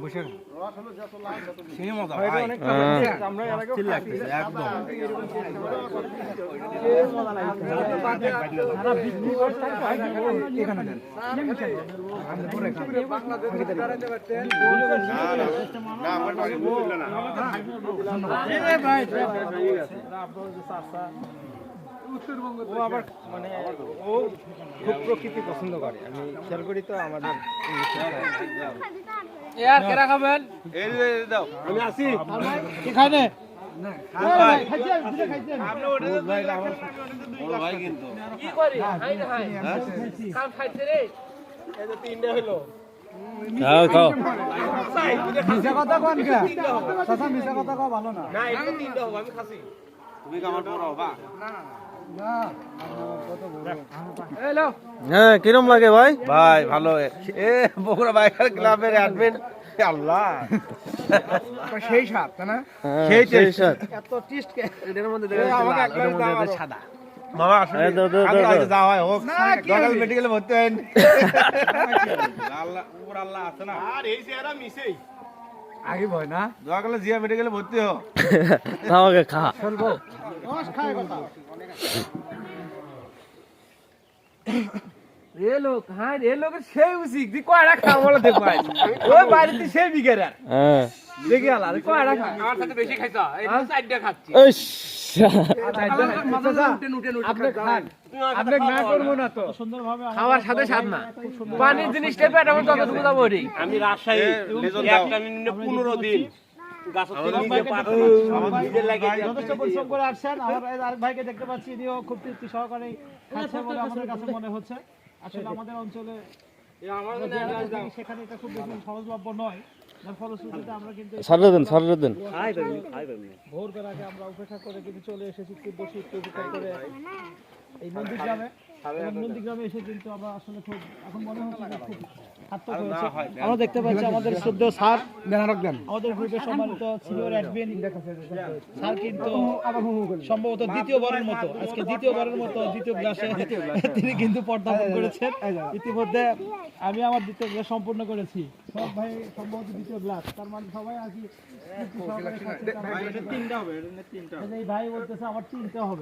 বসে সেই মজা ও আবার মানে ও খুব প্রকৃতি পছন্দ করে আমি খেয়াল করি তো আমাদের यार কেরা খাবেন এই দাও আমি আসি কি খাই না ভাই খাইছেন দিলে খাইছেন আপনি ওটা ভাই আমার ভাই কিন্তু কি করি খাই না খাই কাম খাইতে রে এই যে তিনটা হলো খাও খাও মিছা কথা কোন কে চাচা মিছা কথা কও ভালো না না এটা তিনটা হবে আমি খাসি তুমি কামার বড় হবা না না কত বড় এই লো হ্যাঁ কিরম লাগে ভাই ভাই ভালো এ বগুড়া বাইকার ক্লাবের অ্যাডমিন আল্লাহ সেই স্বাদ না সেই স্বাদ এত টেস্ট এর মধ্যে দেখে আমাকে একবার মধ্যে সাদা বাবা আসলে আগে যা হয় হোক গগল মেডিকেলে ভর্তি হন আল্লাহ উপর আল্লাহ আছে না আর এই চেহারা মিছেই আগে ভয় না গগলে জিয়া মেডিকেলে ভর্তি হও আমাকে খা চলবো নমস্কার খায় কথা রে লোক হ্যাঁ রে লোকের সেই উচিত দি কয়টা খাও বলে দেখ ভাই ওই বাড়িতে সেই বিকেরা হ্যাঁ দেখি আলা কয়টা খা আমার সাথে বেশি খাইছো এই চারটা খাচ্ছি আপনি খান আপনি না করবো না তো সুন্দরভাবে খাওয়ার সাথে স্বাদ না পানির জিনিসটা পেট আমার যতটুকু দাও বলি আমি রাজশাহী একটা নিনে 15 দিন যথেষ্ট পরিশ্রম করে আসছেন আমার আরেক ভাইকে দেখতে পাচ্ছি ইনিও খুব তৃপ্তি সহকারে খাচ্ছে বলে আমাদের কাছে মনে হচ্ছে আসলে আমাদের অঞ্চলে সেখানে এটা খুব বেশি সহজলভ্য নয় যার ফলশ্রুতিতে আমরা কিন্তু ভোর বেলা আগে আমরা উপেক্ষা করে কিন্তু চলে এসেছি তীব্র শীত উপেক্ষা করে এই নন্দীগ্রামে এসে কিন্তু আমরা আসলে খুব এখন মনে হচ্ছে খুব সার্থক হয়েছে আমরা দেখতে পাচ্ছি আমাদের শ্রদ্ধেয় স্যার আমাদের গ্রুপের সম্মানিত সিনিয়র অ্যাডমিন স্যার কিন্তু সম্ভবত দ্বিতীয়বারের মতো দ্বিতীয় ক্লাসে তিনি কিন্তু পদার্পণ করেছেন ইতিমধ্যে আমি আমার দ্বিতীয় ক্লাস সম্পূর্ণ করেছি সব ভাই সম্ভবত দ্বিতীয় ক্লাস তার মানে সবাই আর কি তিনটা হবে এই ভাই বলতেছে আমার তিনটা হবে